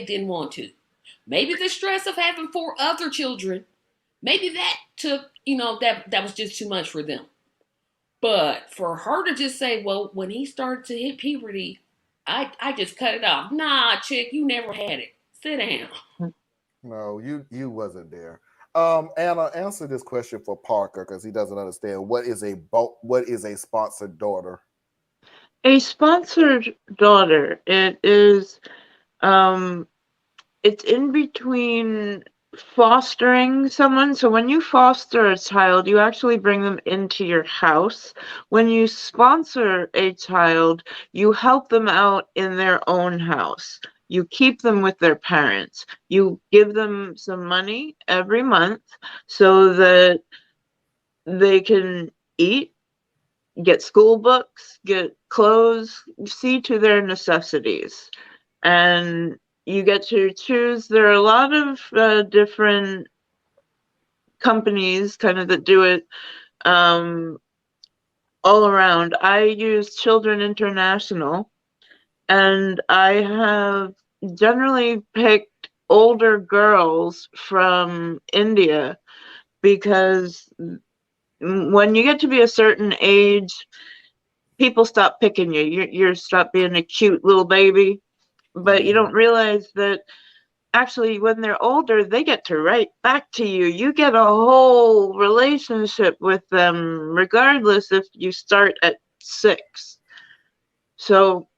didn't want to. Maybe the stress of having 4 other children, maybe that took, that was just too much for them. But for her to just say, well, when he started to hit puberty, I just cut it off. Nah, chick, you never had it. Sit down. No, you wasn't there. Anna, answer this question for Parker because he doesn't understand what is a sponsored daughter. A sponsored daughter. Um, it's in between fostering someone. So when you foster a child, you actually bring them into your house. When you sponsor a child, you help them out in their own house. You keep them with their parents. You give them some money every month so that they can eat, get school books, get clothes, see to their necessities. And you get to choose. There are a lot of different companies kind of that do it all around. I use Children International, and I have generally picked older girls from India because when you get to be a certain age, people stop picking you. You stop being a cute little baby, but you don't realize that actually when they're older, they get to write back to you. You get a whole relationship with them, regardless if you start at 6. So,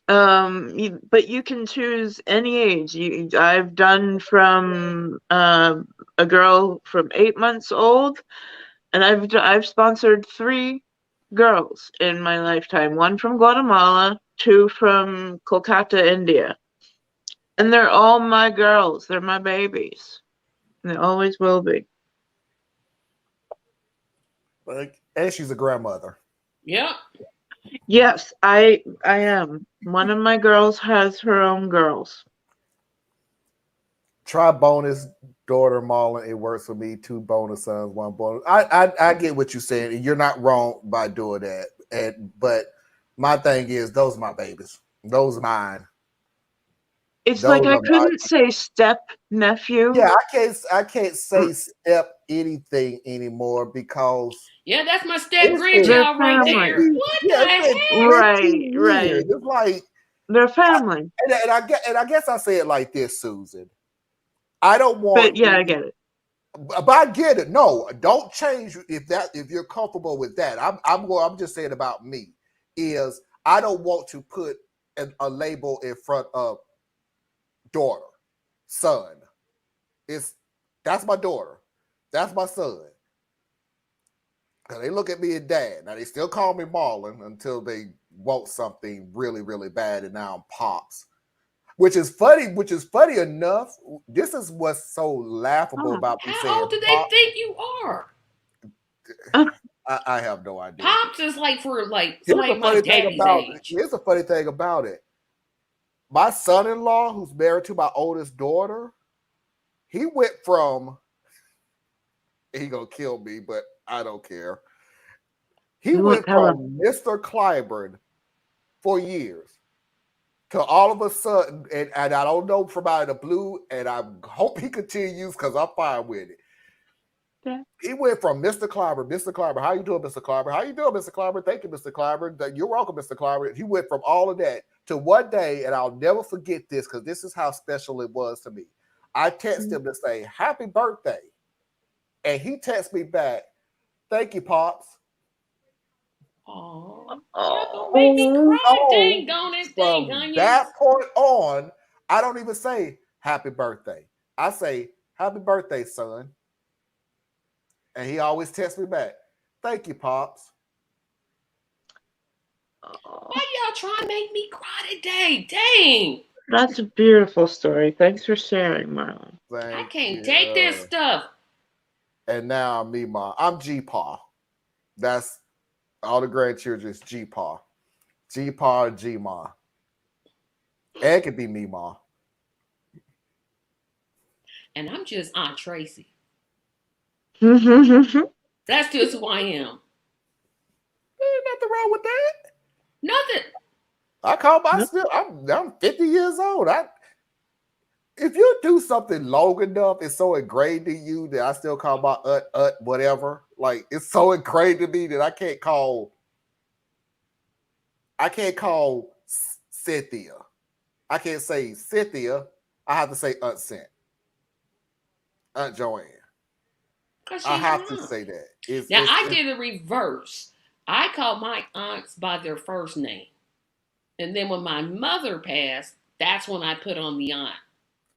but you can choose any age. I've done from a girl from 8 months old, and I've sponsored 3 girls in my lifetime. 1 from Guatemala, 2 from Kolkata, India. And they're all my girls. They're my babies. And they always will be. And she's a grandmother. Yep. Yes, I am. One of my girls has her own girls. Try bonus daughter Marlon. It works for me. 2 bonus sons, 1 bonus. I get what you're saying, and you're not wrong by doing that. But my thing is, those are my babies. Those are mine. It's Those like I are my. couldn't say step nephew. Yeah, I can't say step anything anymore because Yeah, that's my step it's been They're grandchild right 20, family. there. What the yeah, it's been heck? 20 Right, years. right. It's like They're family. and I guess I say it like this, Susan. I don't But want yeah, I get it. but I get it. No, don't change if you're comfortable with that. I'm just saying about me is I don't want to put a label in front of daughter, son. It's that's my daughter. That's my son. Because they look at me as dad. Now they still call me Marlon until they want something really, really bad, and now I'm pops. Which is funny. Which is funny enough. This is what's so laughable Oh. about me How saying old do they pop. think you are? I have no idea. Pops is like for Here's the my funny thing daddy's about age. here's the funny thing about it. My son-in-law, who's married to my oldest daughter, he went from he gonna kill me, but I don't care. He We won't went tell him. from Mr. Clyburn for years to all of a sudden, and I don't know from out of the blue, and I hope he continues because I'm fine with it. Yeah. He went from Mr. Clyburn, Mr. Clyburn, how you doing, Mr. Clyburn? How you doing, Mr. Clyburn? Thank you, Mr. Clyburn. You're welcome, Mr. Clyburn. He went from all of that to one day, and I'll never forget this because this is how special it was to me. I texted him to say, happy birthday. And he texted me back, thank you, Pops. Oh, y'all gonna make me Oh. cry. So Dang on it, dang from onions. that point on, I don't even say happy birthday. I say, happy birthday, son. And he always texts me back, thank you, Pops. Why y'all trying to make me cry today? Dang. That's a beautiful story. Thanks for sharing, Marlon. I Thank can't take this you. stuff. And now I'm Mima. I'm G-Paw. That's all the grandchildren is G-Paw. G-Paw and G-Ma. And it could be Mima. And I'm just Aunt Tracy. Well, That's just who I am. Ain't nothing wrong with that. Nothing. I call my No. still. I'm 50 years old. If you do something long enough, it's so ingrained in you that I still call my whatever. Like it's so ingrained to me that I can't call Cynthia. I can't say Cynthia. I have to say Aunt Cent, Aunt Joanne. Because I she's your have to aunt. say that. It's Now, it's, I it's did the reverse. I called my aunts by their first name. And then when my mother passed, that's when I put on the aunt